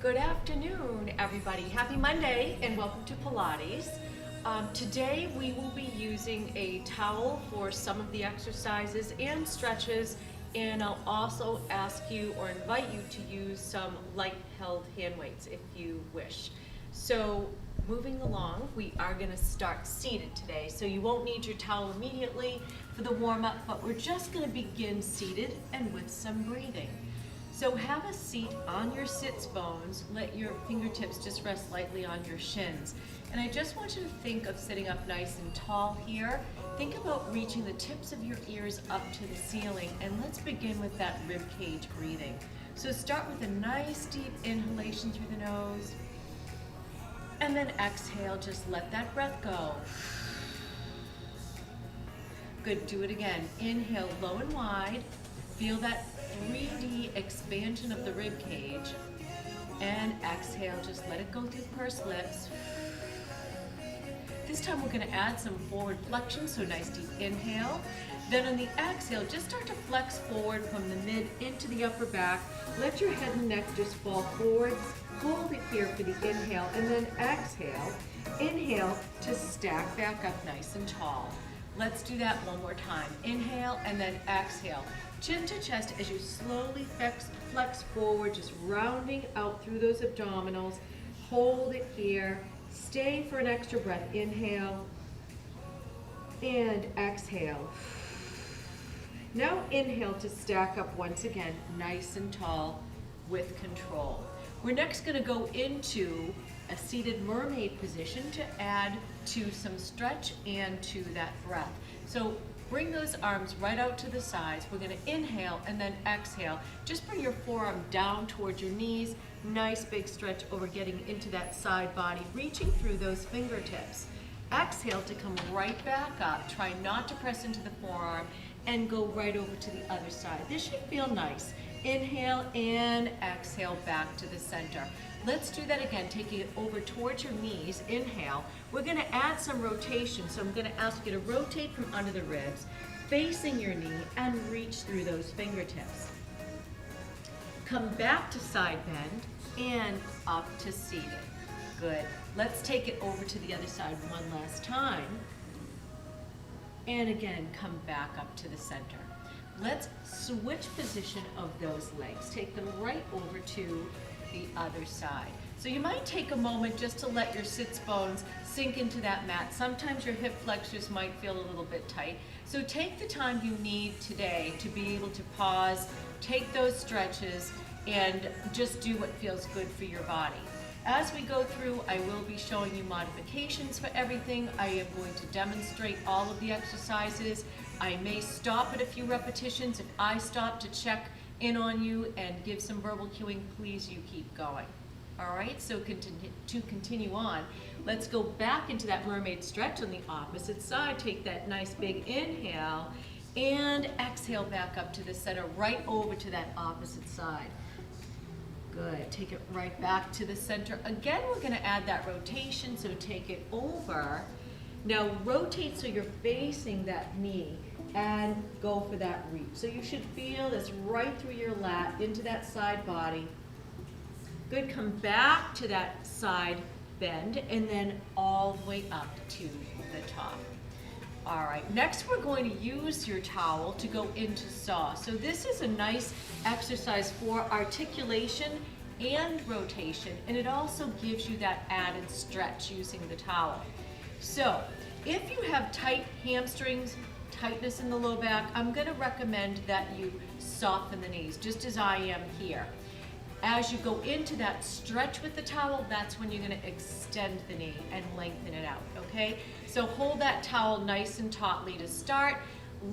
Good afternoon, everybody. Happy Monday and welcome to Pilates. Today we will be using a towel for some of the exercises and stretches, and I'll also ask you or invite you to use some light held hand weights if you wish. So moving along, we are going to start seated today. So you won't need your towel immediately for the warm-up, but we're just going to begin seated and with some breathing. So have a seat on your sits bones, let your fingertips just rest lightly on your shins. And I just want you to think of sitting up nice and tall here. Think about reaching the tips of your ears up to the ceiling, and let's begin with that rib cage breathing. So start with a nice deep inhalation through the nose, and then exhale, just let that breath go. Good, do it again. Inhale low and wide, feel that 3D expansion of the rib cage, and exhale, just let it go through pursed lips. This time we're going to add some forward flexion, so nice deep inhale. Then on the exhale, just start to flex forward from the mid into the upper back. Let your head and neck just fall forwards. Hold it here for the inhale, and then exhale. Inhale to stack back up nice and tall. Let's do that one more time. Inhale and then exhale. Chin to chest as you slowly flex forward, just rounding out through those abdominals. Hold it here. Stay for an extra breath. Inhale and exhale. Now inhale to stack up once again, nice and tall with control. We're next going to go into a seated mermaid position to add to some stretch and to that breath. So bring those arms right out to the sides. We're going to inhale and then exhale. Just bring your forearm down towards your knees. Nice big stretch over getting into that side body, reaching through those fingertips. Exhale to come right back up. Try not to press into the forearm and go right over to the other side. This should feel nice. Inhale and exhale back to the center. Let's do that again, taking it over towards your knees. Inhale. We're going to add some rotation, so I'm going to ask you to rotate from under the ribs, facing your knee, and reach through those fingertips. Come back to side bend and up to seated. Good. Let's take it over to the other side one last time. And again, come back up to the center. Let's switch position of those legs. Take them right over to the other side. So you might take a moment just to let your sits bones sink into that mat. Sometimes your hip flexors might feel a little bit tight. So take the time you need today to be able to pause, take those stretches, and just do what feels good for your body. As we go through, I will be showing you modifications for everything. I am going to demonstrate all of the exercises. I may stop at a few repetitions. If I stop to check in on you and give some verbal cueing, please you keep going. All right, so to continue on, let's go back into that mermaid stretch on the opposite side. Take that nice big inhale and exhale back up to the center, right over to that opposite side. Good, take it right back to the center. Again, we're gonna add that rotation, so take it over. Now rotate so you're facing that knee and go for that reach. So you should feel this right through your lat into that side body. Good, come back to that side bend and then all the way up to the top. All right, next we're going to use your towel to go into saw. So this is a nice exercise for articulation and rotation, and it also gives you that added stretch using the towel. So if you have tight hamstrings, tightness in the low back, I'm going to recommend that you soften the knees, just as I am here. As you go into that stretch with the towel, that's when you're going to extend the knee and lengthen it out, okay? So hold that towel nice and tautly to start.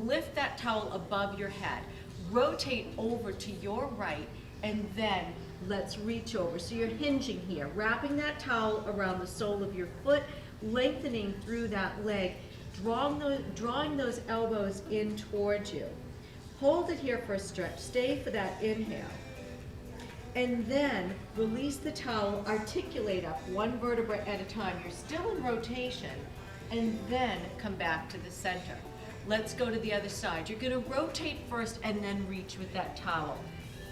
Lift that towel above your head. Rotate over to your right, and then let's reach over. So you're hinging here, wrapping that towel around the sole of your foot, lengthening through that leg, drawing those elbows in towards you. Hold it here for a stretch. Stay for that inhale. And then release the towel, articulate up one vertebra at a time. You're still in rotation, and then come back to the center. Let's go to the other side. You're going to rotate first and then reach with that towel.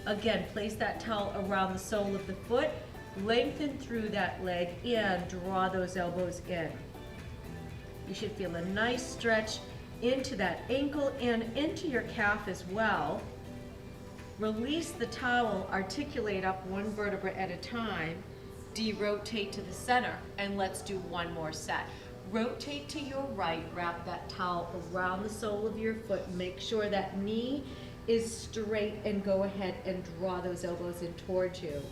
Again, place that towel around the sole of the foot, Lengthen through that leg and draw those elbows in. You should feel a nice stretch into that ankle and into your calf as well. Release the towel, articulate up one vertebra at a time, de-rotate to the center, and let's do one more set. Rotate to your right, wrap that towel around the sole of your foot, make sure that knee is straight, and go ahead and draw those elbows in towards you.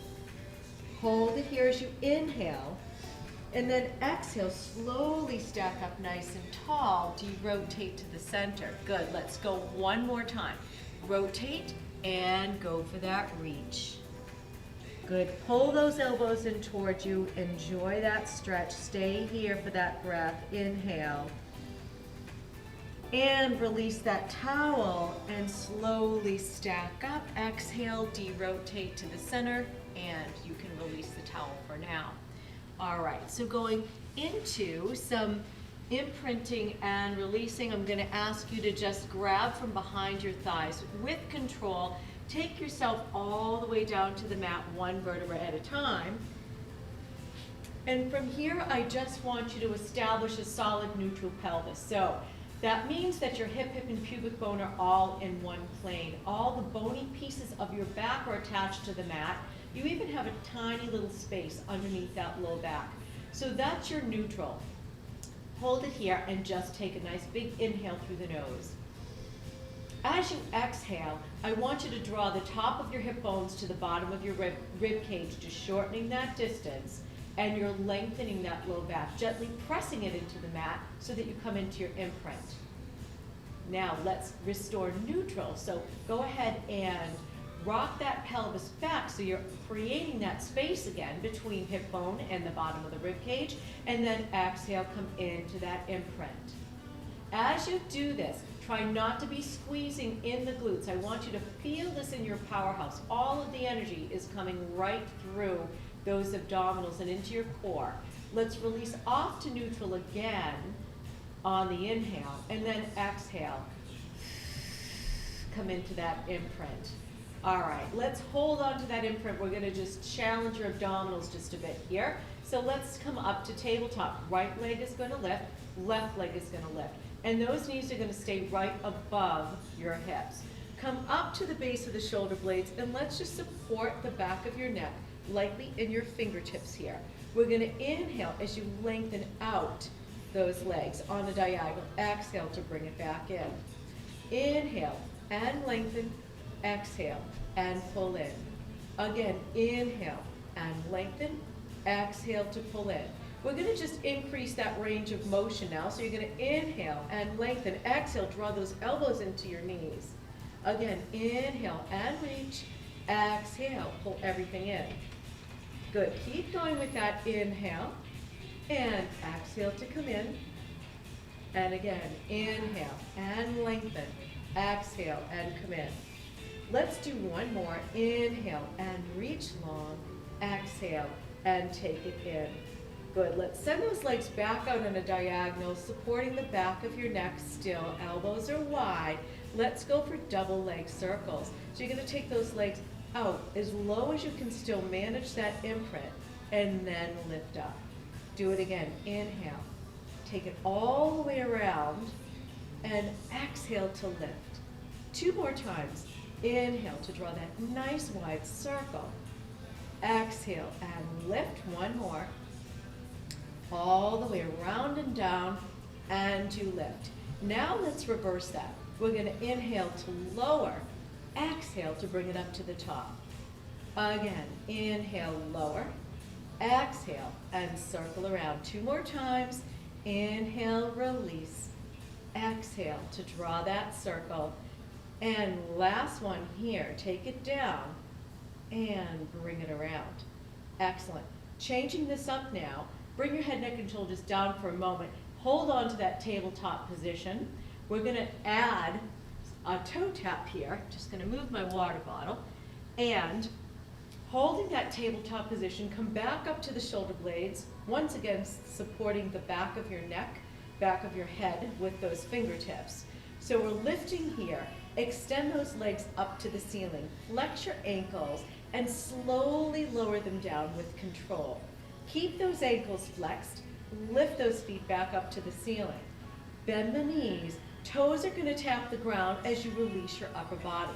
Hold it here as you inhale, and then exhale, slowly stack up nice and tall, de-rotate to the center. Good, let's go one more time. Rotate and go for that reach. Good, pull those elbows in towards you, enjoy that stretch, stay here for that breath, inhale. And release that towel and slowly stack up, exhale, de-rotate to the center, and you can release the towel for now. All right, so going into some imprinting and releasing, I'm going to ask you to just grab from behind your thighs with control. Take yourself all the way down to the mat, one vertebra at a time. And from here, I just want you to establish a solid neutral pelvis. So that means that your hip, and pubic bone are all in one plane. All the bony pieces of your back are attached to the mat. You even have a tiny little space underneath that low back. So that's your neutral. Hold it here and just take a nice big inhale through the nose. As you exhale, I want you to draw the top of your hip bones to the bottom of your rib cage, just shortening that distance, and you're lengthening that low back, gently pressing it into the mat so that you come into your imprint. Now let's restore neutral. So go ahead and rock that pelvis back so you're creating that space again between hip bone and the bottom of the rib cage, and then exhale, come into that imprint. As you do this, try not to be squeezing in the glutes. I want you to feel this in your powerhouse. All of the energy is coming right through those abdominals and into your core. Let's release off to neutral again on the inhale, and then exhale. Come into that imprint. All right, let's hold on to that imprint. We're gonna just challenge your abdominals just a bit here. So let's come up to tabletop. Right leg is gonna lift, left leg is gonna lift. And those knees are gonna stay right above your hips. Come up to the base of the shoulder blades, and let's just support the back of your neck lightly in your fingertips here. We're gonna inhale as you lengthen out those legs on a diagonal. Exhale to bring it back in. Inhale and lengthen. Exhale and pull in. Again, inhale and lengthen. Exhale to pull in. We're going to just increase that range of motion now. So you're going to inhale and lengthen. Exhale, draw those elbows into your knees. Again, inhale and reach. Exhale, pull everything in. Good. Keep going with that inhale and exhale to come in. And again, inhale and lengthen. Exhale and come in. Let's do one more. Inhale and reach long. Exhale and take it in. Good. Let's send those legs back out on a diagonal, supporting the back of your neck still. Elbows are wide. Let's go for double leg circles. So you're going to take those legs out as low as you can still manage that imprint, and then lift up. Do it again. Inhale. Take it all the way around and exhale to lift. Two more times. Inhale to draw that nice wide circle. Exhale and lift. One more. All the way around and down, and you lift. Now let's reverse that. We're going to inhale to lower. Exhale to bring it up to the top. Again, inhale, lower. Exhale and circle around. Two more times. Inhale, release. Exhale to draw that circle. And last one here, take it down and bring it around. Excellent. Changing this up now, bring your head, neck, and shoulders down for a moment. Hold on to that tabletop position. We're gonna add a toe tap here. Just gonna move my water bottle. And holding that tabletop position, come back up to the shoulder blades, once again supporting the back of your neck, back of your head with those fingertips. So we're lifting here. Extend those legs up to the ceiling. Flex your ankles and slowly lower them down with control. Keep those ankles flexed. Lift those feet back up to the ceiling. Bend the knees. Toes are going to tap the ground as you release your upper body.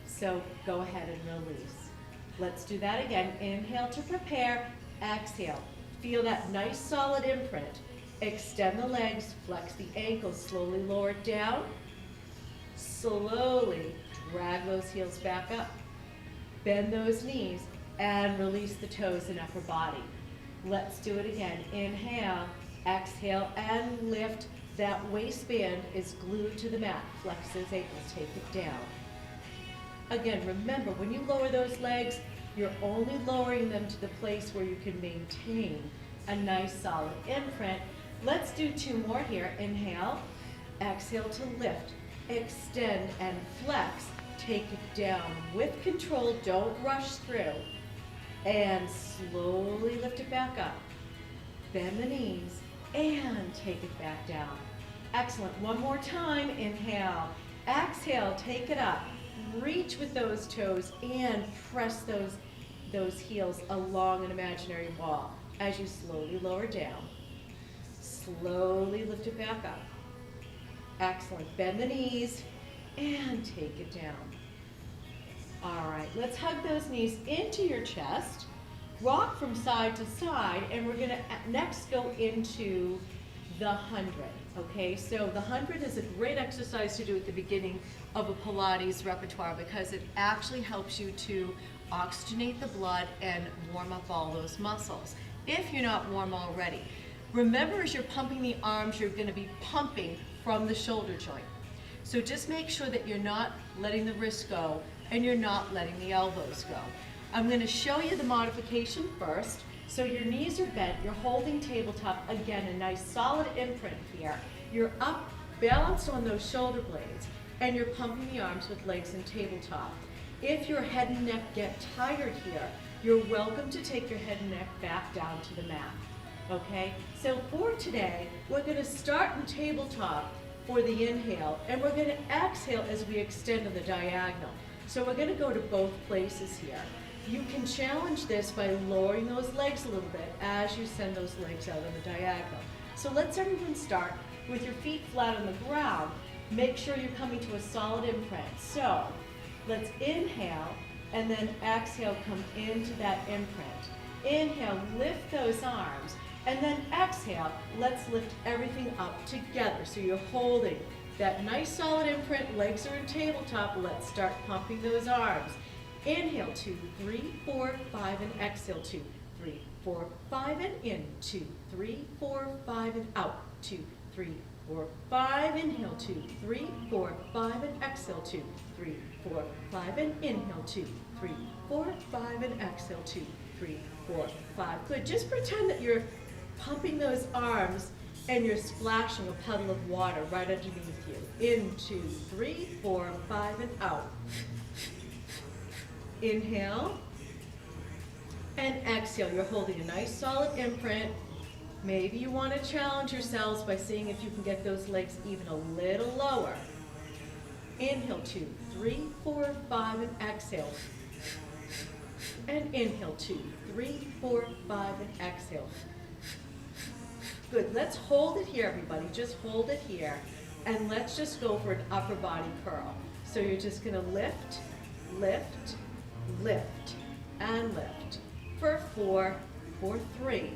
So go ahead and release. Let's do that again. Inhale to prepare. Exhale. Feel that nice solid imprint. Extend the legs, flex the ankles, slowly lower it down. Slowly drag those heels back up. Bend those knees and release the toes and upper body. Let's do it again. Inhale, exhale, and lift. That waistband is glued to the mat. Flex those ankles, take it down. Again, remember, when you lower those legs, you're only lowering them to the place where you can maintain a nice solid imprint. Let's do 2 more here. Inhale, exhale to lift, extend and flex. Take it down with control, don't rush through. And slowly lift it back up. Bend the knees and take it back down. Excellent. One more time. Inhale, exhale, take it up. Reach with those toes and press those heels along an imaginary wall as you slowly lower down. Slowly lift it back up. Excellent. Bend the knees and take it down. All right, let's hug those knees into your chest. Rock from side to side, and we're going to next go into the 100. Okay, so the 100 is a great exercise to do at the beginning of a Pilates repertoire because it actually helps you to oxygenate the blood and warm up all those muscles if you're not warm already. Remember, as you're pumping the arms, you're going to be pumping from the shoulder joint. So just make sure that you're not letting the wrists go and you're not letting the elbows go. I'm going to show you the modification first. So your knees are bent, you're holding tabletop. Again, a nice solid imprint here. You're up, balanced on those shoulder blades, and you're pumping the arms with legs and tabletop. If your head and neck get tired here, you're welcome to take your head and neck back down to the mat. Okay, so for today, we're going to start in tabletop for the inhale, and we're going to exhale as we extend to the diagonal. So we're going to go to both places here. You can challenge this by lowering those legs a little bit as you send those legs out on the diagonal. So let's everyone start with your feet flat on the ground. Make sure you're coming to a solid imprint. So let's inhale and then exhale, come into that imprint. Inhale, lift those arms, and then exhale, let's lift everything up together. So you're holding that nice solid imprint, legs are in tabletop. Let's start pumping those arms. Inhale, 2, 3, 4, 5, and exhale, 2, 3, 4, 5, and in, 2, 3, 4, 5, and out, 2, 3, 4, 5, inhale, 2, 3, 4, 5, and exhale, 2, 3, 4, 5, and inhale, 2, 3, 4, 5, and exhale, 2, 3, 4, 5. Good, just pretend that you're pumping those arms and you're splashing a puddle of water right underneath you. In, 2, 3, 4, 5, and out. Inhale and exhale. You're holding a nice solid imprint. Maybe you want to challenge yourselves by seeing if you can get those legs even a little lower. Inhale, 2, 3, 4, 5, and exhale. And inhale, 2, 3, 4, 5, and exhale. Good, let's hold it here, everybody. Just hold it here. And let's just go for an upper body curl. So you're just gonna lift, lift, lift, and lift for 4, for 3,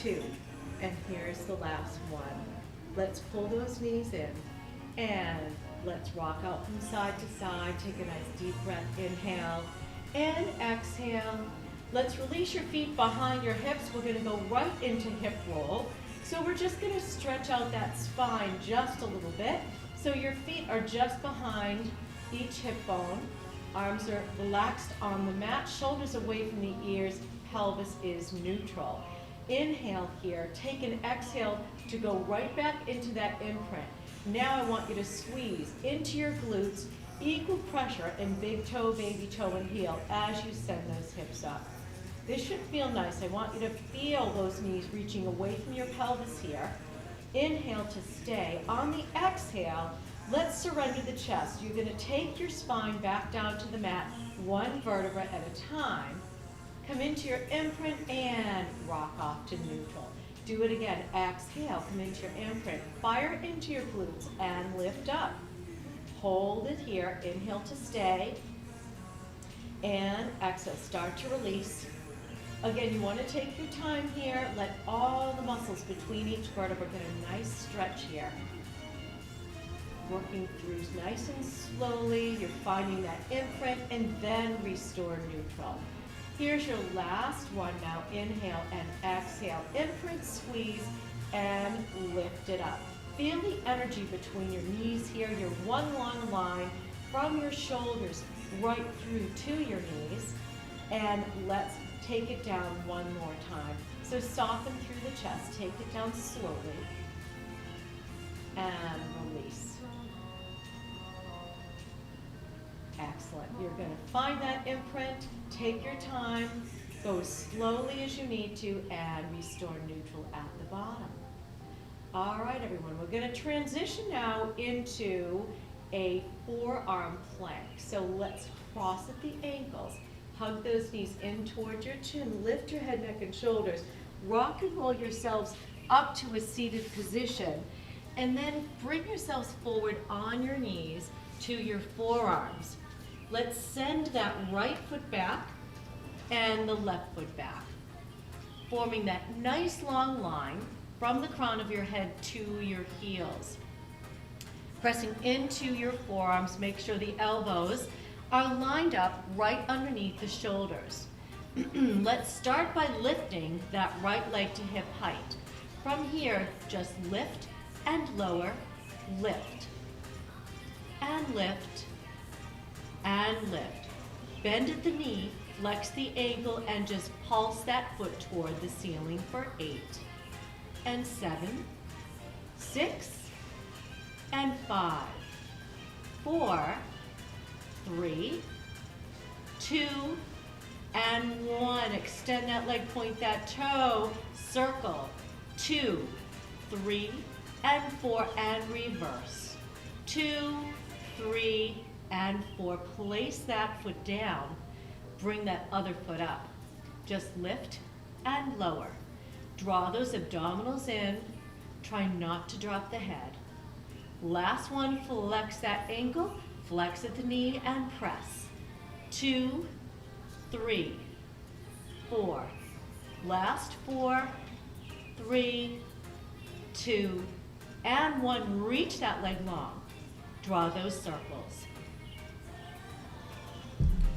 2, and here's the last one. Let's pull those knees in, and let's rock out from side to side. Take a nice deep breath, inhale, and exhale. Let's release your feet behind your hips. We're gonna go right into hip roll. So we're just gonna stretch out that spine just a little bit. So your feet are just behind each hip bone. Arms are relaxed on the mat, shoulders away from the ears, pelvis is neutral. Inhale here, take an exhale to go right back into that imprint. Now I want you to squeeze into your glutes, equal pressure in big toe, baby toe, and heel as you send those hips up. This should feel nice. I want you to feel those knees reaching away from your pelvis here. Inhale to stay. On the exhale, Let's surrender the chest. You're gonna take your spine back down to the mat, one vertebra at a time. Come into your imprint and rock off to neutral. Do it again. Exhale, come into your imprint. Fire into your glutes and lift up. Hold it here. Inhale to stay. And exhale. Start to release. Again, you want to take your time here. Let all the muscles between each vertebra get a nice stretch here. Working through nice and slowly. You're finding that imprint and then restore neutral. Here's your last one now. Inhale and exhale. Imprint, squeeze, and lift it up. Feel the energy between your knees here. Your one long line from your shoulders right through to your knees. And let's take it down one more time. So soften through the chest. Take it down slowly. And release. Excellent. You're going to find that imprint, take your time, go as slowly as you need to, and restore neutral at the bottom. All right, everyone, we're going to transition now into a forearm plank. So let's cross at the ankles, hug those knees in towards your chin, lift your head, neck, and shoulders, rock and roll yourselves up to a seated position, and then bring yourselves forward on your knees to your forearms. Let's send that right foot back and the left foot back, forming that nice long line from the crown of your head to your heels. Pressing into your forearms, make sure the elbows are lined up right underneath the shoulders. Let's start by lifting that right leg to hip height. From here, just lift and lower, lift and lift and lift. Bend at the knee, flex the ankle, and just pulse that foot toward the ceiling for 8 and 7, 6 and 5, 4, 3, 2 and 1. Extend that leg, point that toe, circle, 2, 3 and 4, and reverse, 2, 3 and 4. Place that foot down. Bring that other foot up. Just lift and lower. Draw those abdominals in. Try not to drop the head. Last one, flex that ankle, flex at the knee, and press. 2, 3, 4. Last 4, 3, 2, and 1. Reach that leg long. Draw those circles.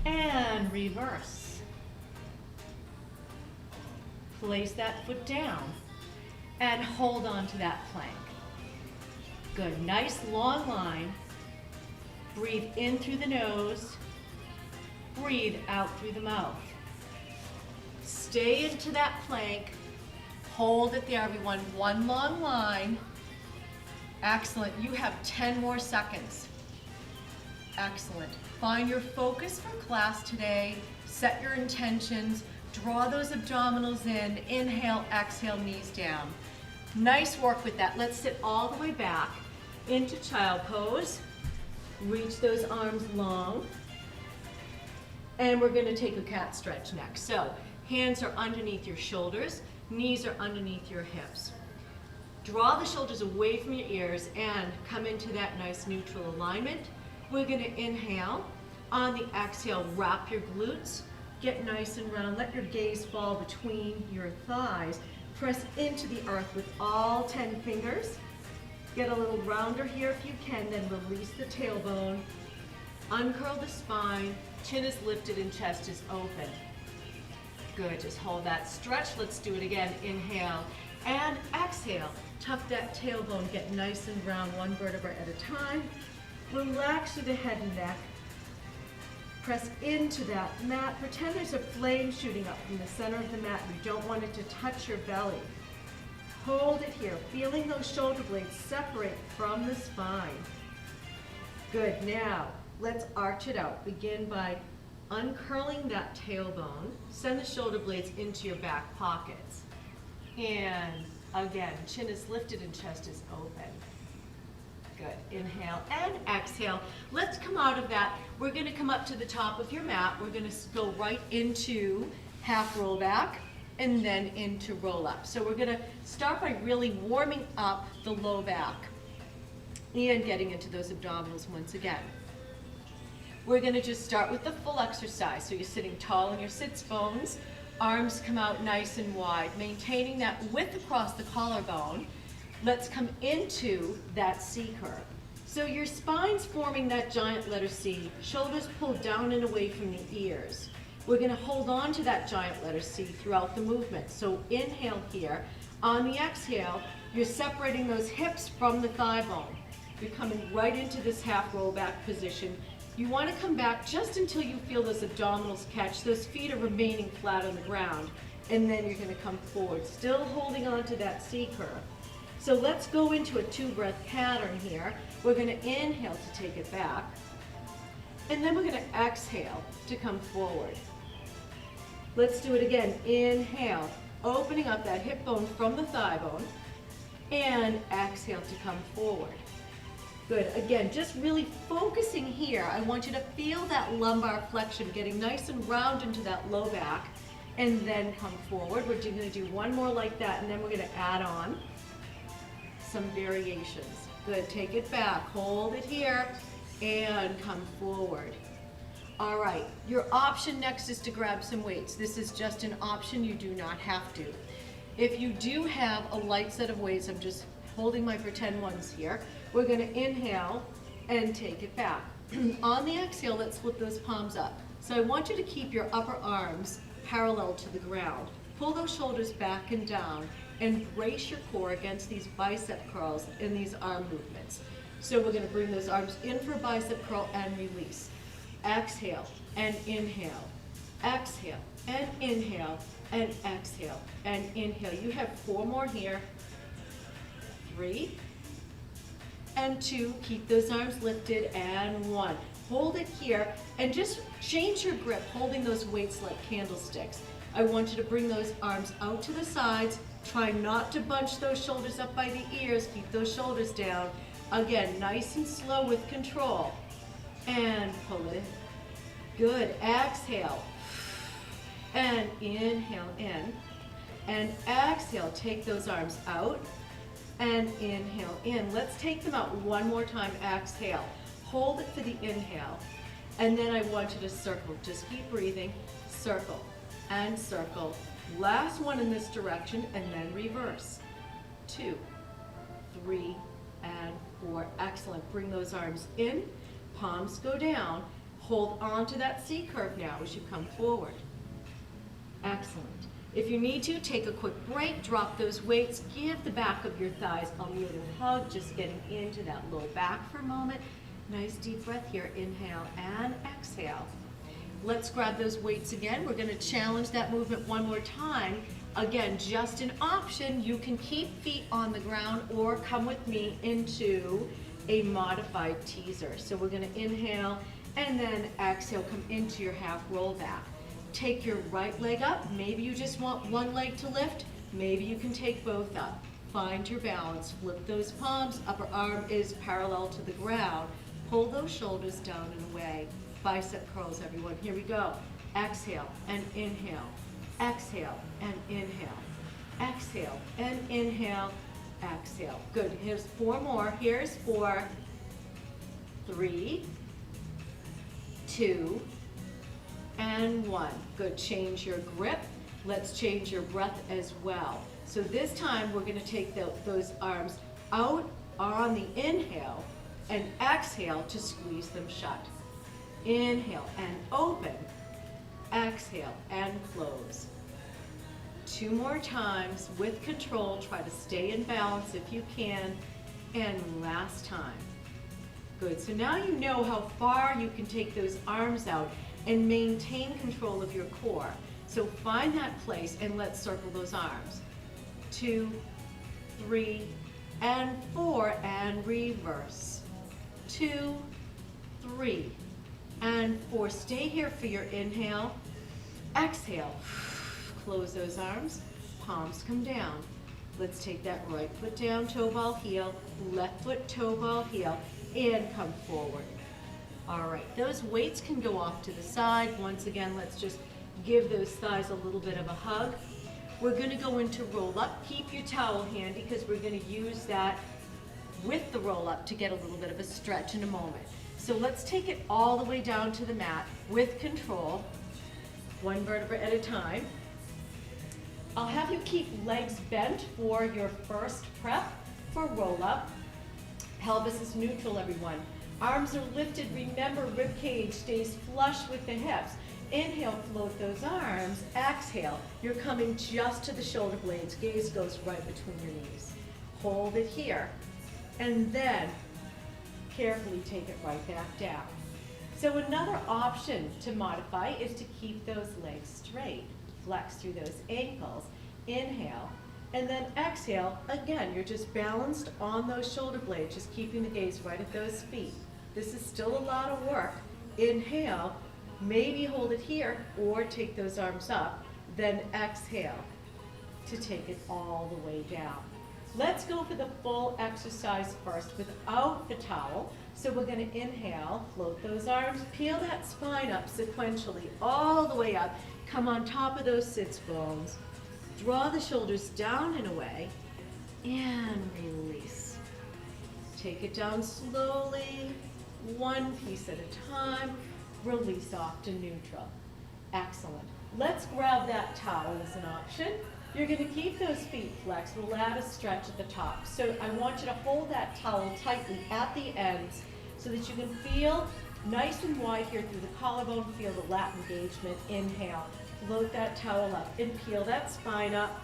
And reverse. Place that foot down and hold on to that plank. Good, nice long line. Breathe in through the nose, breathe out through the mouth. Stay into that plank, hold it there everyone, one long line. Excellent, you have 10 more seconds. Excellent. Find your focus for class today, set your intentions, draw those abdominals in, inhale, exhale, knees down. Nice work with that. Let's sit all the way back into child pose. Reach those arms long. And we're going to take a cat stretch next. So hands are underneath your shoulders, knees are underneath your hips. Draw the shoulders away from your ears and come into that nice neutral alignment. We're going to inhale. On the exhale, wrap your glutes. Get nice and round. Let your gaze fall between your thighs. Press into the earth with all 10 fingers. Get a little rounder here if you can, then release the tailbone. Uncurl the spine. Chin is lifted and chest is open. Good, just hold that stretch. Let's do it again. Inhale and exhale. Tuck that tailbone, get nice and round, one vertebra at a time. Relax through the head and neck. Press into that mat. Pretend there's a flame shooting up from the center of the mat. You don't want it to touch your belly. Hold it here, feeling those shoulder blades separate from the spine. Good, now let's arch it out. Begin by uncurling that tailbone. Send the shoulder blades into your back pockets. And again, chin is lifted and chest is open. Good. Inhale and exhale. Let's come out of that. We're going to come up to the top of your mat. We're going to go right into half roll back and then into roll up. So we're going to start by really warming up the low back and getting into those abdominals once again. We're going to just start with the full exercise. So you're sitting tall in your sits bones, arms come out nice and wide, maintaining that width across the collarbone. Let's come into that C curve. So your spine's forming that giant letter C, shoulders pulled down and away from the ears. We're going to hold on to that giant letter C throughout the movement. So inhale here. On the exhale, you're separating those hips from the thigh bone. You're coming right into this half roll back position. You want to come back just until you feel those abdominals catch. Those feet are remaining flat on the ground. And then you're going to come forward, still holding on to that C curve. So let's go into a 2-breath pattern here. We're going to inhale to take it back. And then we're going to exhale to come forward. Let's do it again. Inhale, opening up that hip bone from the thigh bone. And exhale to come forward. Good. Again, just really focusing here. I want you to feel that lumbar flexion, getting nice and round into that low back. And then come forward. We're going to do one more like that, and then we're going to add on some variations. Good, take it back, hold it here, and come forward. All right, your option next is to grab some weights. This is just an option, you do not have to. If you do have a light set of weights, I'm just holding my pretend ones here, we're gonna inhale and take it back. On the exhale, let's flip those palms up. So I want you to keep your upper arms parallel to the ground. Pull those shoulders back and down, and brace your core against these bicep curls in these arm movements. So we're going to bring those arms in for a bicep curl and release. Exhale and inhale. Exhale and inhale and exhale and inhale. You have 4 more here. 3 and 2. Keep those arms lifted, and 1. Hold it here and just change your grip, holding those weights like candlesticks. I want you to bring those arms out to the sides. Try not to bunch those shoulders up by the ears. Keep those shoulders down. Again, nice and slow with control. And pull it in. Good. Exhale. And inhale in. And exhale. Take those arms out. And inhale in. Let's take them out one more time. Exhale. Hold it for the inhale. And then I want you to circle. Just keep breathing. Circle and circle. Last one in this direction, and then reverse. 2, 3, and 4. Excellent. Bring those arms in, palms go down. Hold on to that C curve now as you come forward. Excellent. If you need to, take a quick break, drop those weights, give the back of your thighs a little hug, just getting into that low back for a moment. Nice deep breath here. Inhale and exhale. Let's grab those weights again. We're going to challenge that movement one more time. Again, just an option. You can keep feet on the ground or come with me into a modified teaser. So we're going to inhale and then exhale, come into your half roll back. Take your right leg up. Maybe you just want one leg to lift. Maybe you can take both up. Find your balance. Flip those palms. Upper arm is parallel to the ground. Pull those shoulders down and away. Bicep curls, everyone. Here we go. Exhale and inhale. Exhale and inhale. Exhale and inhale. Exhale. Good. Here's 4 more. Here's 4, 3, 2, and 1. Good. Change your grip. Let's change your breath as well. So this time we're going to take those arms out on the inhale and exhale to squeeze them shut. Inhale and open. Exhale and close. 2 more times with control. Try to stay in balance if you can. And last time. Good. So now you know how far you can take those arms out and maintain control of your core. So find that place and let's circle those arms. 2, 3, and 4, and reverse. 2, 3, and 4. Stay here for your inhale. Exhale. Close those arms. Palms come down. Let's take that right foot down, toe ball heel, left foot, toe ball heel, and come forward. All right, those weights can go off to the side. Once again, let's just give those thighs a little bit of a hug. We're gonna go into roll up. Keep your towel handy because we're gonna use that with the roll up to get a little bit of a stretch in a moment. So let's take it all the way down to the mat with control, one vertebra at a time. I'll have you keep legs bent for your first prep for roll up. Pelvis is neutral, everyone. Arms are lifted. Remember, rib cage stays flush with the hips. Inhale, float those arms. Exhale, you're coming just to the shoulder blades. Gaze goes right between your knees. Hold it here. And then carefully take it right back down. So another option to modify is to keep those legs straight. Flex through those ankles. Inhale. And then exhale. Again, you're just balanced on those shoulder blades, just keeping the gaze right at those feet. This is still a lot of work. Inhale. Maybe hold it here or take those arms up. Then exhale to take it all the way down. Let's go for the full exercise first without the towel. So we're going to inhale, float those arms, peel that spine up sequentially all the way up. Come on top of those sits bones. Draw the shoulders down and away and release. Take it down slowly, one piece at a time. Release off to neutral. Excellent. Let's grab that towel as an option. You're going to keep those feet flexed. We'll add a stretch at the top. So I want you to hold that towel tightly at the ends so that you can feel nice and wide here through the collarbone. Feel the lat engagement. Inhale. Float that towel up and peel that spine up,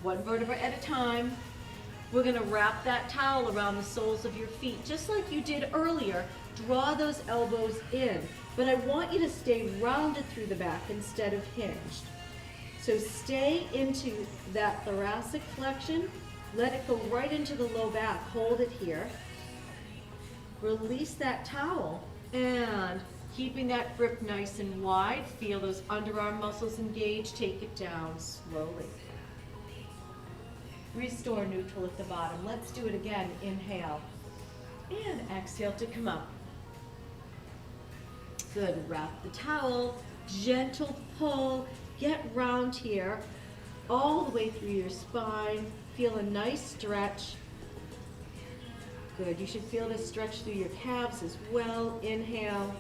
one vertebra at a time. We're going to wrap that towel around the soles of your feet, just like you did earlier. Draw those elbows in, but I want you to stay rounded through the back instead of hinged. So stay into that thoracic flexion. Let it go right into the low back. Hold it here. Release that towel and keeping that grip nice and wide. Feel those underarm muscles engage. Take it down slowly. Restore neutral at the bottom. Let's do it again. Inhale and exhale to come up. Good. Wrap the towel. Gentle pull. Get round here all the way through your spine. Feel a nice stretch. Good. You should feel this stretch through your calves as well. Inhale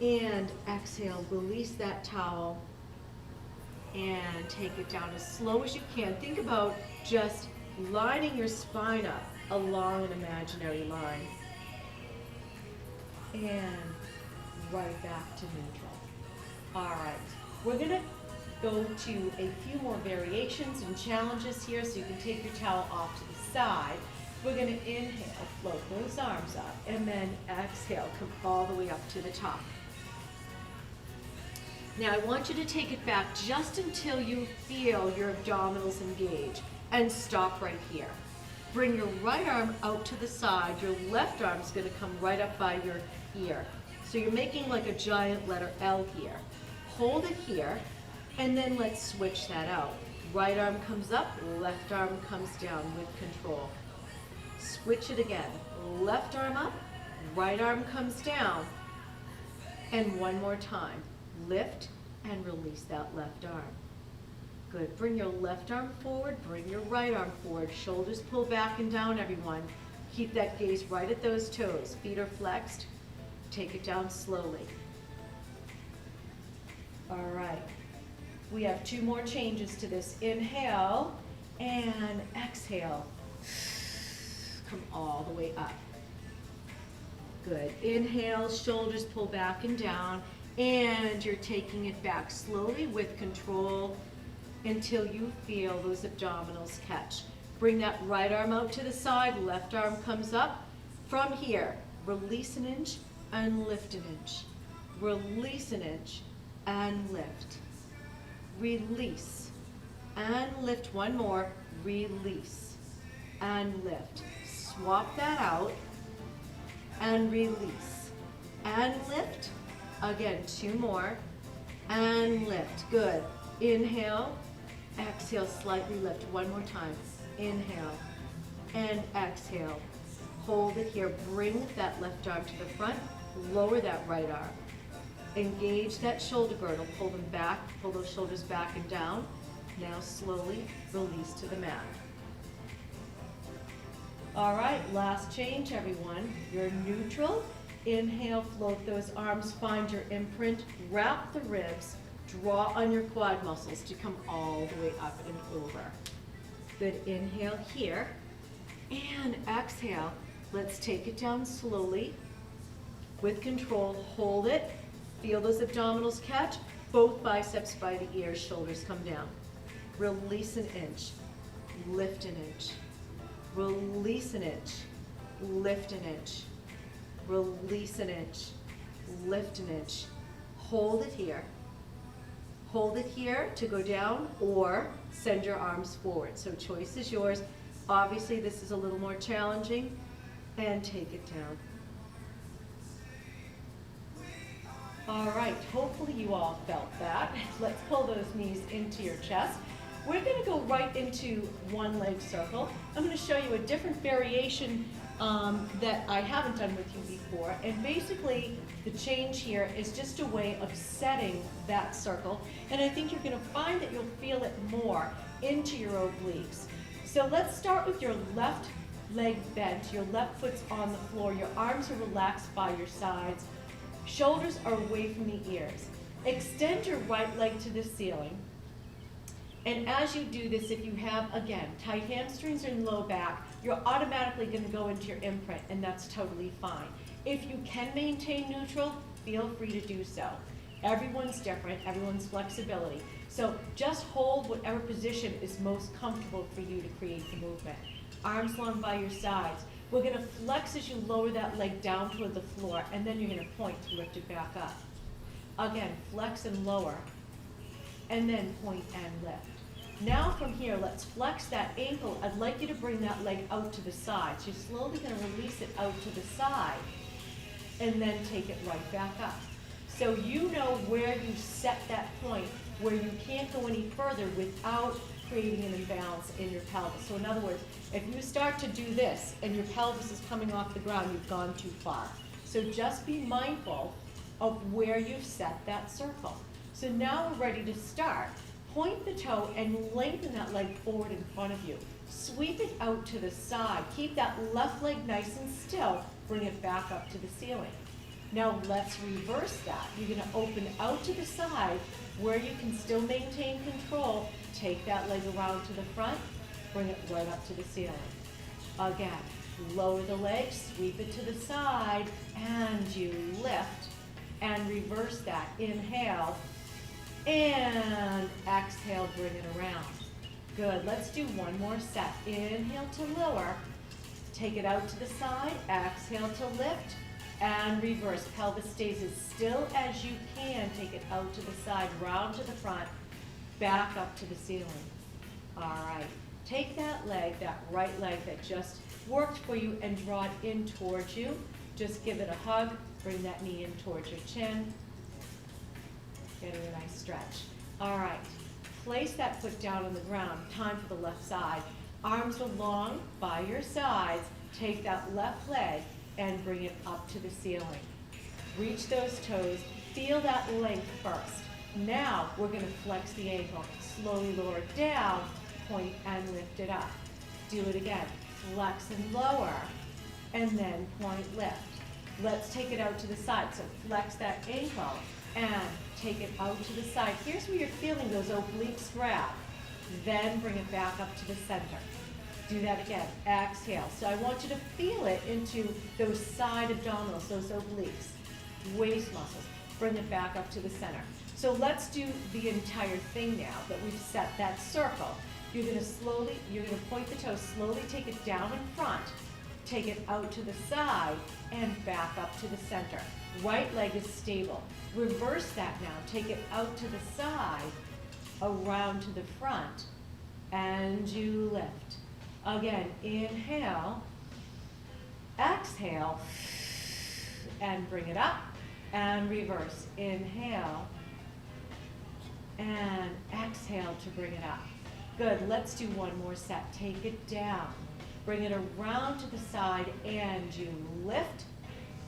and exhale. Release that towel and take it down as slow as you can. Think about just lining your spine up along an imaginary line. And right back to neutral. All right. We're going to go to a few more variations and challenges here, so you can take your towel off to the side. We're going to inhale, float those arms up, and then exhale, come all the way up to the top. Now I want you to take it back just until you feel your abdominals engage, and stop right here. Bring your right arm out to the side. Your left arm is going to come right up by your ear. So you're making like a giant letter L here. Hold it here, and then let's switch that out. Right arm comes up, left arm comes down with control. Switch it again. Left arm up, right arm comes down. And one more time. Lift and release that left arm. Good. Bring your left arm forward, bring your right arm forward. Shoulders pull back and down, everyone. Keep that gaze right at those toes. Feet are flexed. Take it down slowly. All right. We have two more changes to this. Inhale and exhale. Come all the way up. Good. Inhale, shoulders pull back and down, and you're taking it back slowly with control until you feel those abdominals catch. Bring that right arm out to the side, left arm comes up. From here, release an inch and lift an inch. Release an inch and lift. Release and lift. One more. Release and lift. Swap that out and release and lift. Again, two more and lift. Good. Inhale, exhale, slightly lift. One more time. inhale and exhale. Hold it here. Bring that left arm to the front. Lower that right arm. Engage that shoulder girdle. Pull them back. Pull those shoulders back and down. Now slowly release to the mat. All right, last change, everyone. You're neutral. Inhale, float those arms. Find your imprint. Wrap the ribs. Draw on your quad muscles to come all the way up and over. Good. Inhale here. And exhale. Let's take it down slowly. With control, hold it. Feel those abdominals catch. Both biceps by the ears, shoulders come down. Release an inch. Lift an inch. Release an inch. Lift an inch. Release an inch. Lift an inch. Hold it here. Hold it here to go down or send your arms forward. So choice is yours. Obviously this is a little more challenging. And take it down. All right, hopefully you all felt that. Let's pull those knees into your chest. We're gonna go right into one leg circle. I'm gonna show you a different variation that I haven't done with you before. And basically, the change here is just a way of setting that circle. And I think you're gonna find that you'll feel it more into your obliques. So let's start with your left leg bent, your left foot's on the floor, your arms are relaxed by your sides, shoulders are away from the ears. Extend your right leg to the ceiling. And as you do this, if you have, again, tight hamstrings and low back, you're automatically going to go into your imprint, and that's totally fine. If you can maintain neutral, feel free to do so. Everyone's different, everyone's flexibility. So just hold whatever position is most comfortable for you to create the movement. Arms long by your sides. We're going to flex as you lower that leg down toward the floor, and then you're going to point to lift it back up. Again, flex and lower, and then point and lift. Now from here, let's flex that ankle. I'd like you to bring that leg out to the side. So you're slowly going to release it out to the side, and then take it right back up. So you know where you set that point, where you can't go any further without creating an imbalance in your pelvis. So in other words, if you start to do this and your pelvis is coming off the ground, you've gone too far. So just be mindful of where you've set that circle. So now we're ready to start. Point the toe and lengthen that leg forward in front of you. Sweep it out to the side. Keep that left leg nice and still. Bring it back up to the ceiling. Now let's reverse that. You're going to open out to the side where you can still maintain control. Take that leg around to the front, bring it right up to the ceiling. Again, lower the leg, sweep it to the side, and you lift and reverse that. Inhale, and exhale, bring it around. Good, let's do one more set. Inhale to lower, take it out to the side, exhale to lift, and reverse. Pelvis stays as still as you can. Take it out to the side, round to the front, back up to the ceiling. All right, take that leg, that right leg that just worked for you, and draw it in towards you. Just give it a hug, bring that knee in towards your chin. Getting a nice stretch. All right, place that foot down on the ground. Time for the left side. Arms are long by your sides. Take that left leg and bring it up to the ceiling. Reach those toes, feel that length first. Now we're going to flex the ankle. Slowly lower it down, point and lift it up. Do it again. Flex and lower, and then point, lift. Let's take it out to the side. So flex that ankle and take it out to the side. Here's where you're feeling those obliques grab. Then bring it back up to the center. Do that again. Exhale. So I want you to feel it into those side abdominals, those obliques, waist muscles. Bring it back up to the center. So let's do the entire thing now that we've set that circle. You're going to point the toes, slowly take it down in front, take it out to the side, and back up to the center. Right leg is stable. Reverse that now. Take it out to the side, around to the front, and you lift. Again, inhale, exhale, and bring it up, and reverse. Inhale, and exhale to bring it up. Good, let's do one more set. Take it down. Bring it around to the side and you lift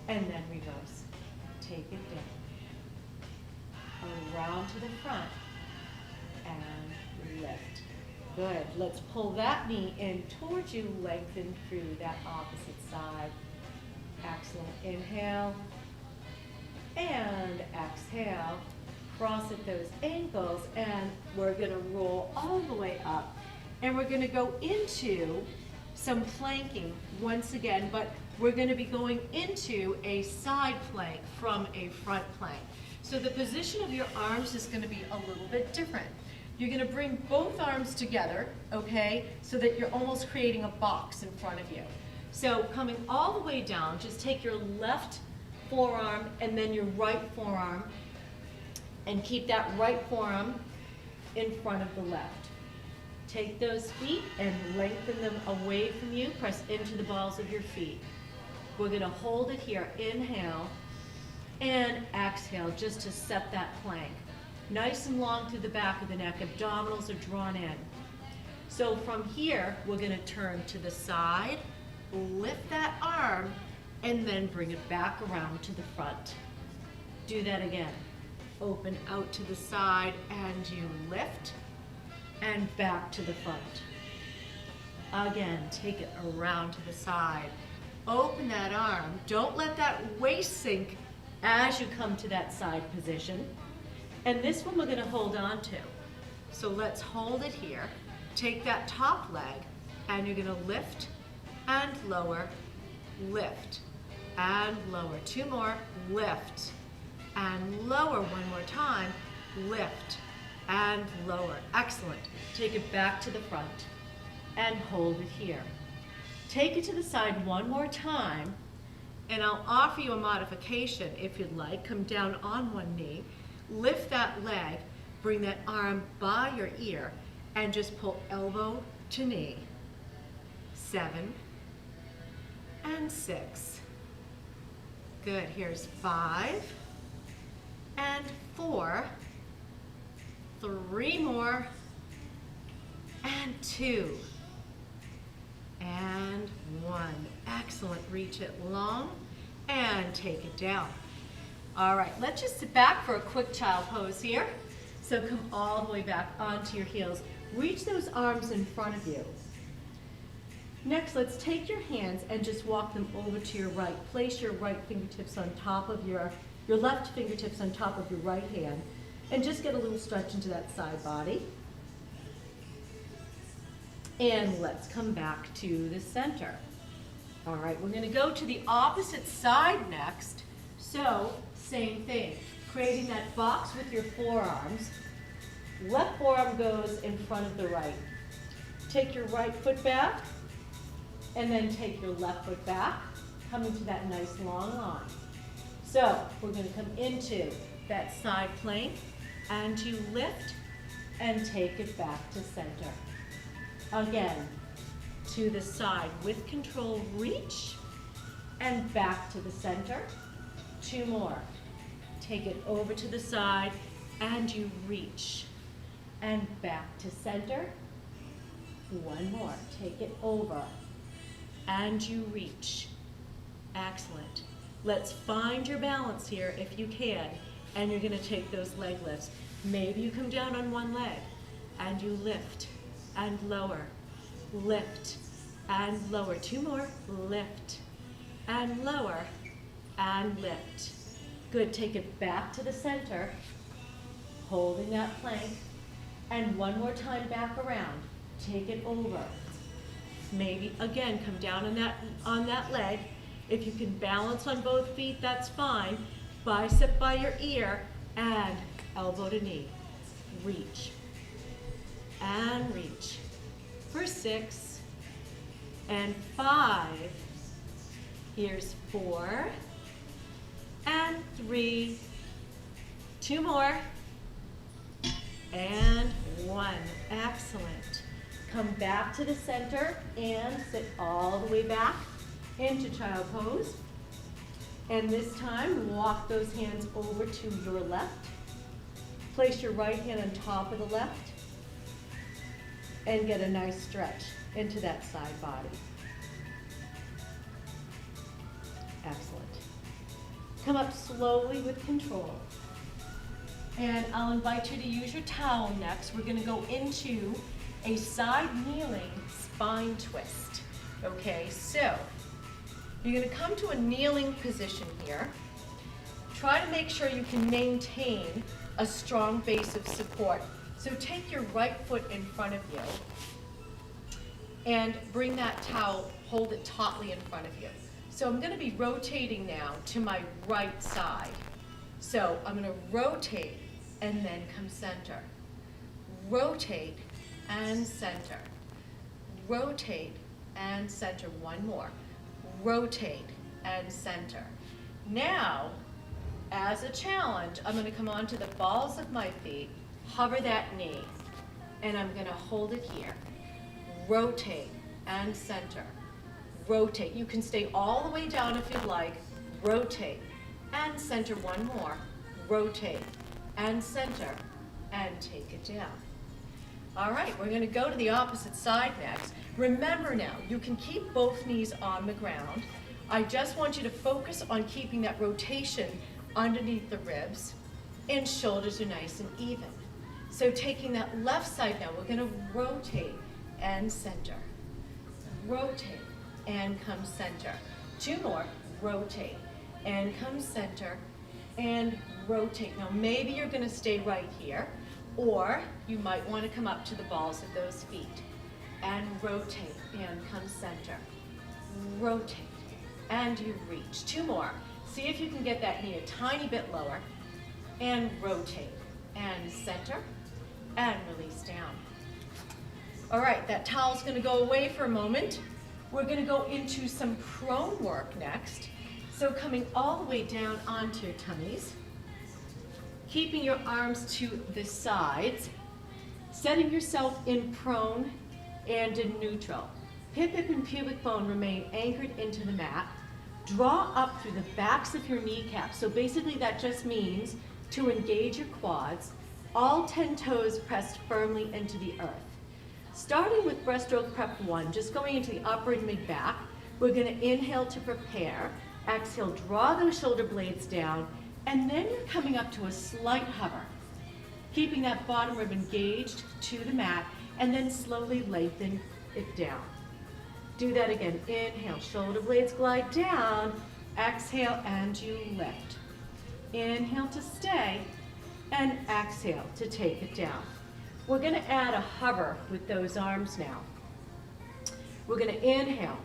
and then reverse. Take it down. Around to the front and lift. Good, let's pull that knee in towards you, lengthen through that opposite side. Excellent, inhale and exhale. Cross at those ankles and we're gonna roll all the way up and we're gonna go into some planking once again, but we're gonna be going into a side plank from a front plank. So the position of your arms is gonna be a little bit different. You're gonna bring both arms together, okay, so that you're almost creating a box in front of you. So coming all the way down, just take your left forearm and then your right forearm and keep that right forearm in front of the left. Take those feet and lengthen them away from you. Press into the balls of your feet. We're gonna hold it here. Inhale and exhale just to set that plank. Nice and long through the back of the neck. Abdominals are drawn in. So from here, we're gonna turn to the side, lift that arm, and then bring it back around to the front. Do that again. Open out to the side and you lift and back to the front. Again, take it around to the side. Open that arm. Don't let that waist sink as you come to that side position. And this one we're gonna hold on to. So let's hold it here. Take that top leg and you're gonna lift and lower, lift and lower. Two more, lift and lower. One more time, lift and lower. Excellent. Take it back to the front and hold it here. Take it to the side one more time and I'll offer you a modification if you'd like. Come down on one knee, lift that leg, bring that arm by your ear and just pull elbow to knee. 7 and 6. Good, here's 5 and 4, 3 more, and 2, and 1. Excellent, reach it long, and take it down. All right, let's just sit back for a quick child pose here. So come all the way back onto your heels. Reach those arms in front of you. Next, let's take your hands and just walk them over to your right. Place your right fingertips on top of your left fingertips on top of your right hand and just get a little stretch into that side body. And let's come back to the center. All right, we're gonna go to the opposite side next. So, same thing, creating that box with your forearms. Left forearm goes in front of the right. Take your right foot back, and then take your left foot back, coming to that nice long line. So we're going to come into that side plank, and you lift and take it back to center. Again, to the side with control, reach, and back to the center. 2 more. Take it over to the side, and you reach, and back to center. 1 more. Take it over, and you reach. Excellent. Let's find your balance here if you can, and you're gonna take those leg lifts. Maybe you come down on one leg, and you lift and lower, lift and lower. 2 more, lift and lower and lift. Good, take it back to the center, holding that plank, and 1 more time back around. Take it over. Maybe, again, come down on that leg. If you can balance on both feet, that's fine. Bicep by your ear, and elbow to knee. Reach, and reach. For 6, and 5. Here's 4, and 3. 2 more, and 1. Excellent. Come back to the center and sit all the way back into child pose. And this time, walk those hands over to your left. Place your right hand on top of the left. and get a nice stretch into that side body. Excellent. Come up slowly with control. And I'll invite you to use your towel next. We're gonna go into a side kneeling spine twist. Okay, so you're gonna come to a kneeling position here. Try to make sure you can maintain a strong base of support. So take your right foot in front of you and bring that towel, hold it tautly in front of you. So I'm gonna be rotating now to my right side. So I'm gonna rotate and then come center. Rotate and center. Rotate and center. One more. Rotate and center. Now, as a challenge, I'm gonna come onto the balls of my feet, hover that knee, and I'm gonna hold it here. Rotate and center. Rotate. You can stay all the way down if you'd like. Rotate and center. One more. Rotate and center and take it down. All right, we're going to go to the opposite side next. Remember now, you can keep both knees on the ground. I just want you to focus on keeping that rotation underneath the ribs, and shoulders are nice and even. So taking that left side now, we're going to rotate and center. Rotate and come center. Two more. Rotate and come center and rotate. Now maybe you're going to stay right here, or you might want to come up to the balls of those feet and rotate and come center. Rotate and you reach. Two more. See if you can get that knee a tiny bit lower and rotate and center and release down. All right, that towel's going to go away for a moment. We're going to go into some prone work next. So coming all the way down onto your tummies, keeping your arms to the sides, setting yourself in prone and in neutral. Hip and pubic bone remain anchored into the mat. Draw up through the backs of your kneecaps. So basically that just means to engage your quads, all 10 toes pressed firmly into the earth. Starting with breaststroke prep 1, just going into the upper and mid back, we're going to inhale to prepare. Exhale, draw those shoulder blades down, and then you're coming up to a slight hover, keeping that bottom rib engaged to the mat, and then slowly lengthen it down. Do that again. Inhale, shoulder blades glide down. Exhale, and you lift. Inhale to stay, and exhale to take it down. We're going to add a hover with those arms now. We're going to inhale,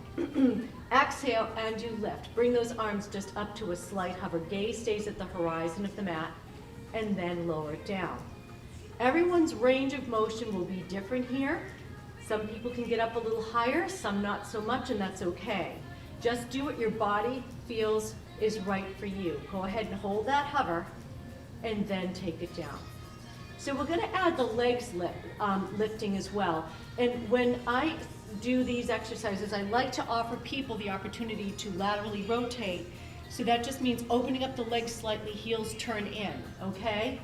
exhale, and you lift. Bring those arms just up to a slight hover. Gaze stays at the horizon of the mat, and then lower it down. Everyone's range of motion will be different here. Some people can get up a little higher, some not so much, and that's okay. Just do what your body feels is right for you. Go ahead and hold that hover, and then take it down. So we're going to add the legs lifting as well. And when I do these exercises, I like to offer people the opportunity to laterally rotate. So that just means opening up the legs slightly, heels turn in, okay?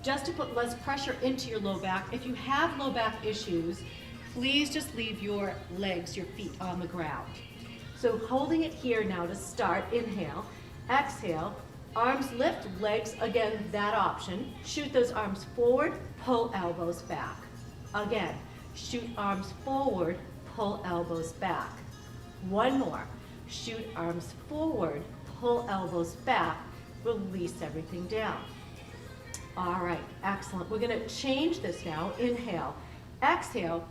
Just to put less pressure into your low back. If you have low back issues, please just leave your legs, your feet on the ground. So holding it here now to start, inhale, exhale, arms lift, legs, again, that option. Shoot those arms forward, pull elbows back. Again, shoot arms forward, pull elbows back. One more. Shoot arms forward, pull elbows back, release everything down. All right, excellent. We're going to change this now. Inhale, exhale,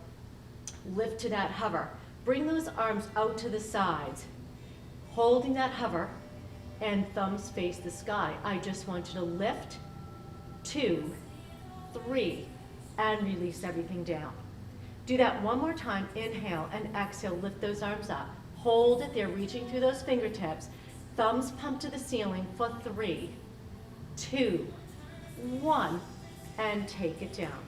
lift to that hover. Bring those arms out to the sides, holding that hover, and thumbs face the sky. I just want you to lift, 2, 3, and release everything down. Do that one more time. Inhale and exhale, lift those arms up. Hold it there, reaching through those fingertips. Thumbs pump to the ceiling for 3, 2, 1, and take it down.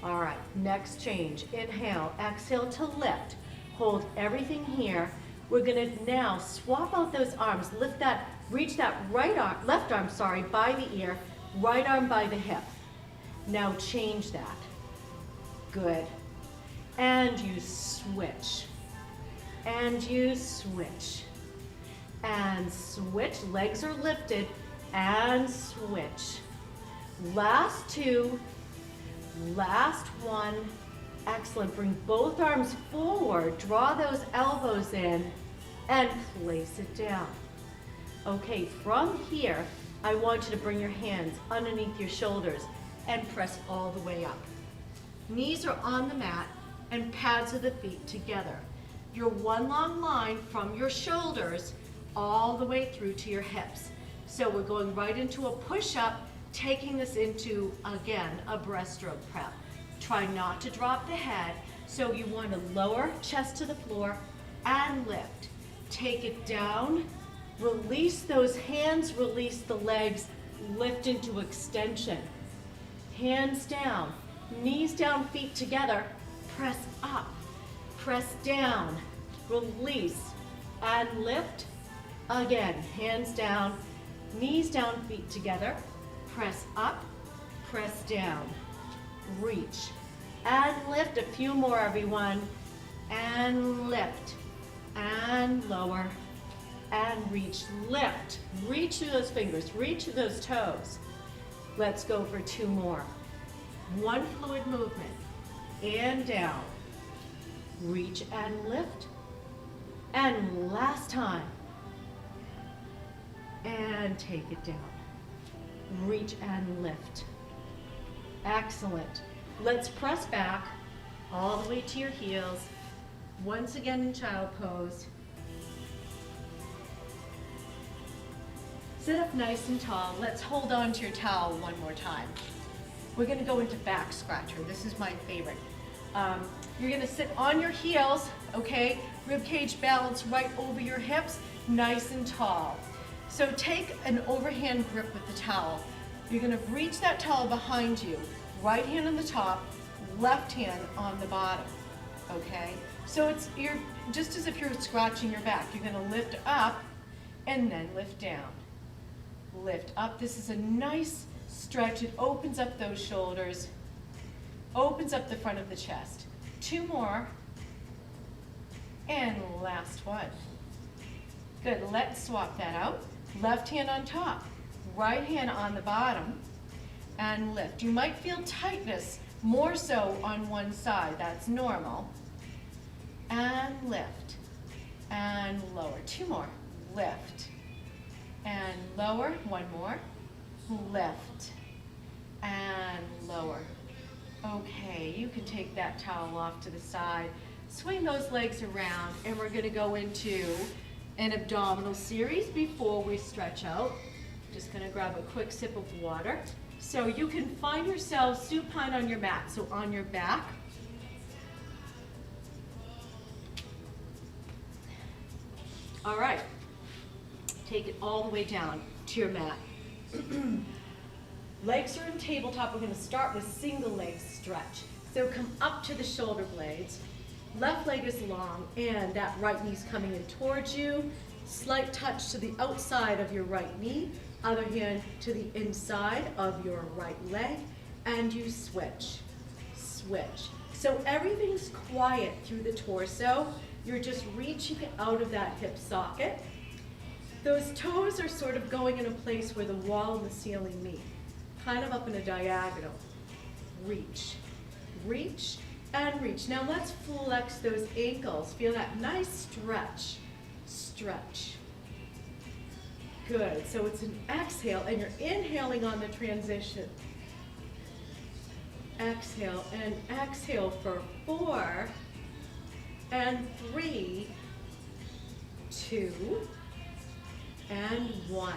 All right, next change. Inhale, exhale to lift. Hold everything here. We're gonna now swap out those arms. Lift that, reach that left arm, by the ear, right arm by the hip. Now change that. Good. and you switch, and you switch, and switch. Legs are lifted, and switch. Last two, last one. Excellent. Bring both arms forward, draw those elbows in, and place it down. Okay, from here, I want you to bring your hands underneath your shoulders and press all the way up. Knees are on the mat and pads of the feet together. Your one long line from your shoulders all the way through to your hips. So we're going right into a push-up, taking this into, again, a breaststroke prep. Try not to drop the head, so you want to lower chest to the floor and lift. Take it down, release those hands, release the legs, lift into extension. Hands down, knees down, feet together, press up, press down, release, and lift. Again, hands down, knees down, feet together, press up, press down. Reach and lift. A few more, everyone. And lift and lower and reach. Lift. Reach through those fingers. Reach through those toes. Let's go for two more. One fluid movement. And down. Reach and lift. And last time. And take it down. Reach and lift. Excellent. Let's press back all the way to your heels. Once again in child pose. Sit up nice and tall. Let's hold on to your towel one more time. We're going to go into back scratcher. This is my favorite. You're going to sit on your heels, okay? Rib cage balance right over your hips, nice and tall. So take an overhand grip with the towel. You're going to reach that towel behind you. Right hand on the top, left hand on the bottom, okay? So you're just as if you're scratching your back. You're going to lift up and then lift down. Lift up. This is a nice stretch. It opens up those shoulders, opens up the front of the chest. Two more, and last one. Good. Let's swap that out. Left hand on top, right hand on the bottom, and lift. You might feel tightness more so on one side. That's normal. And lift. And lower. Two more. Lift. And lower. One more. Lift. And lower. Okay, you can take that towel off to the side. Swing those legs around, and we're going to go into an abdominal series before we stretch out. Just going to grab a quick sip of water. So you can find yourself supine on your mat, so on your back. All right, take it all the way down to your mat. Legs are in tabletop. We're going to start with single leg stretch. So come up to the shoulder blades. Left leg is long, and that right knee's coming in towards you. Slight touch to the outside of your right knee. Other hand to the inside of your right leg, and you switch, switch. So everything's quiet through the torso. You're just reaching out of that hip socket. Those toes are sort of going in a place where the wall and the ceiling meet, kind of up in a diagonal. Reach, reach, and reach. Now let's flex those ankles. Feel that nice stretch, stretch. Good, so it's an exhale, and you're inhaling on the transition. Exhale, and exhale for 4, and 3, 2, and 1.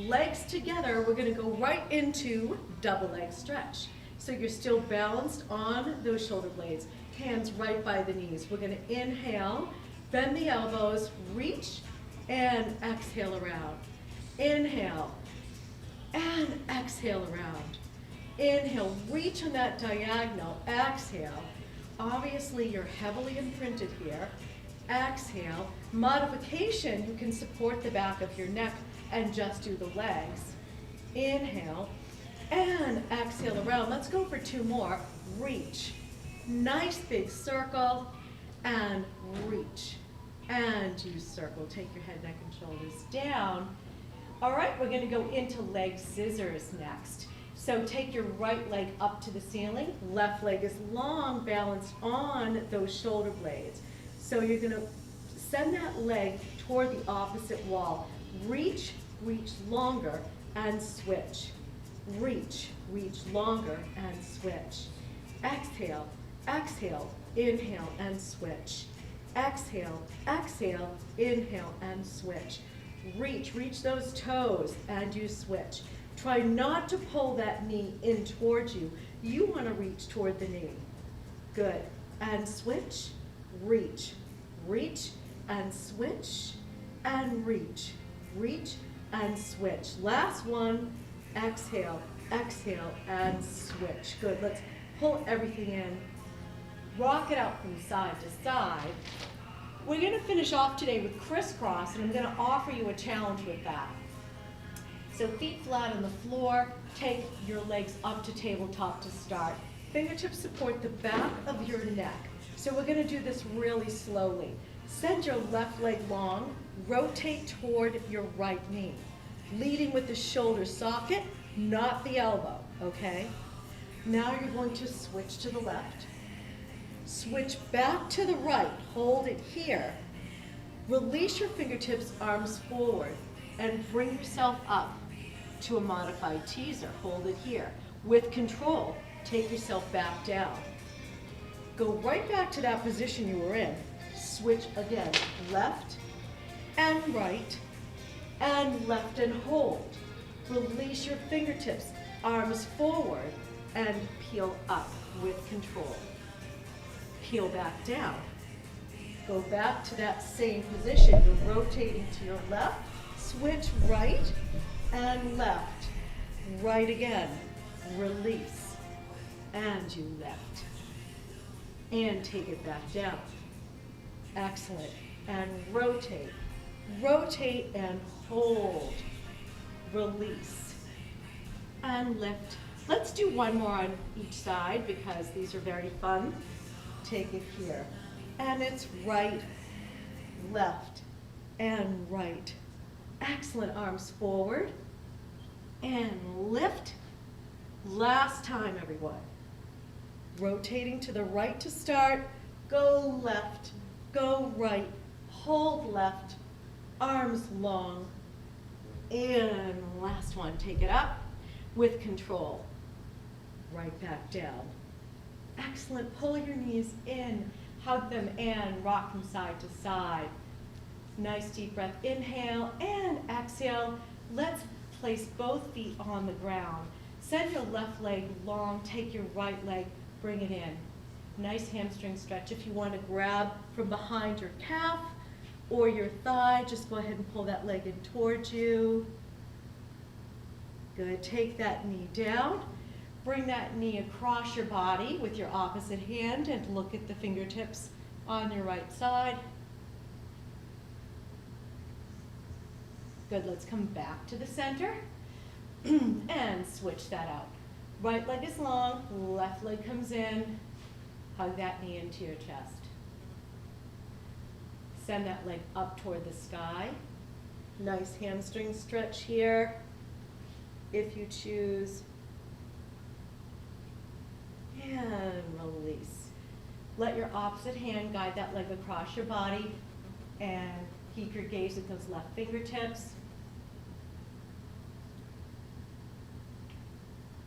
Legs together, we're gonna go right into double leg stretch. So you're still balanced on those shoulder blades, hands right by the knees. We're gonna inhale, bend the elbows, reach, and exhale around. Inhale, and exhale around. Inhale, reach on that diagonal, exhale. Obviously, you're heavily imprinted here. Exhale. Modification, you can support the back of your neck and just do the legs. Inhale, and exhale around. Let's go for 2 more. Reach, Nice big circle, and reach. And you circle. Take your head, neck, and shoulders down. All right, we're gonna go into leg scissors next. So take your right leg up to the ceiling, left leg is long, balanced on those shoulder blades. So you're gonna send that leg toward the opposite wall. Reach, reach longer, and switch. Reach, reach longer, and switch. Exhale, exhale, inhale, and switch. Exhale, exhale, inhale, and switch. Reach, reach those toes, and you switch. Try not to pull that knee in towards you. You want to reach toward the knee. Good. And switch, reach, reach, and switch, and reach, reach, and switch. Last one, exhale, exhale, and switch. Good. Let's pull everything in. Rock it out from side to side. We're going to finish off today with crisscross, and I'm going to offer you a challenge with that. So feet flat on the floor, take your legs up to tabletop to start. Fingertips support the back of your neck. So we're going to do this really slowly. Send your left leg long, rotate toward your right knee, leading with the shoulder socket, not the elbow, okay? Now you're going to switch to the left. Switch back to the right, hold it here. Release your fingertips, arms forward, and bring yourself up to a modified teaser. Hold it here. With control, take yourself back down. Go right back to that position you were in. Switch again, left and right, and left and hold. Release your fingertips, arms forward, and peel up with control. Peel back down. Go back to that same position. You're rotating to your left. Switch right and left. Right again. Release. And you left. And take it back down. Excellent. And rotate. Rotate and hold. Release. And lift. Let's do one more on each side because these are very fun. Take it here. And it's right, left, and right. Excellent. Arms forward. And lift. Last time, everyone. Rotating to the right to start. Go left. Go right. Hold left. Arms long. And last one. Take it up with control. Right back down. Excellent. Pull your knees in. Hug them and rock from side to side. Nice deep breath. Inhale and exhale. Let's place both feet on the ground. Send your left leg long. Take your right leg. Bring it in. Nice hamstring stretch. If you want to grab from behind your calf or your thigh, just go ahead and pull that leg in towards you. Good. Take that knee down. Bring that knee across your body with your opposite hand and look at the fingertips on your right side. Good, let's come back to the center and switch that out. Right leg is long, left leg comes in. Hug that knee into your chest. Send that leg up toward the sky. Nice hamstring stretch here if you choose. And release. Let your opposite hand guide that leg across your body and keep your gaze at those left fingertips.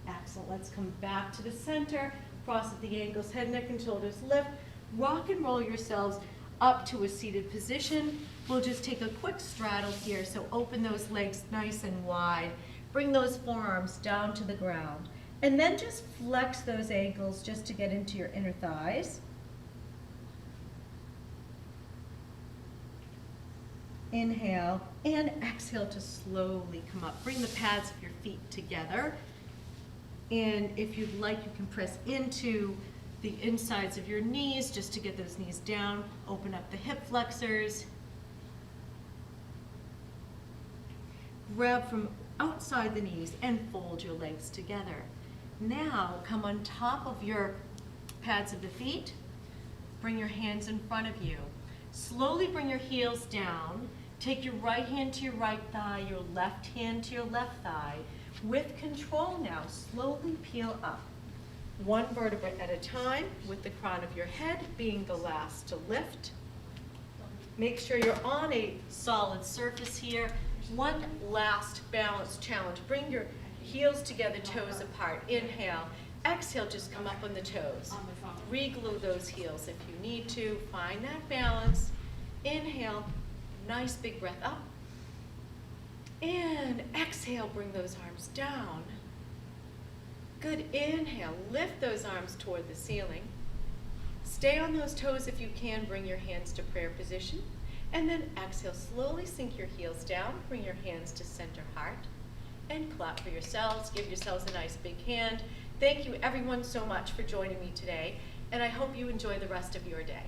Excellent. Let's come back to the center. Cross at the ankles, head, neck, and shoulders lift. Rock and roll yourselves up to a seated position. We'll just take a quick straddle here. So open those legs nice and wide. Bring those forearms down to the ground. And then just flex those ankles just to get into your inner thighs. Inhale and exhale to slowly come up. Bring the pads of your feet together. And if you'd like, you can press into the insides of your knees just to get those knees down. Open up the hip flexors. Grab from outside the knees and fold your legs together. Now come on top of your pads of the feet. Bring your hands in front of you. Slowly bring your heels down. Take your right hand to your right thigh, your left hand to your left thigh. With control now, slowly peel up. One vertebra at a time, with the crown of your head being the last to lift. Make sure you're on a solid surface here. One last balance challenge. Bring your heels together, toes apart. Inhale. Exhale, just come up on the toes. Re-glue those heels if you need to. Find that balance. Inhale, nice big breath up. And exhale, bring those arms down. Good, inhale, lift those arms toward the ceiling. Stay on those toes if you can, bring your hands to prayer position. And then exhale, slowly sink your heels down, bring your hands to center heart. And clap for yourselves, give yourselves a nice big hand. Thank you everyone so much for joining me today, and I hope you enjoy the rest of your day.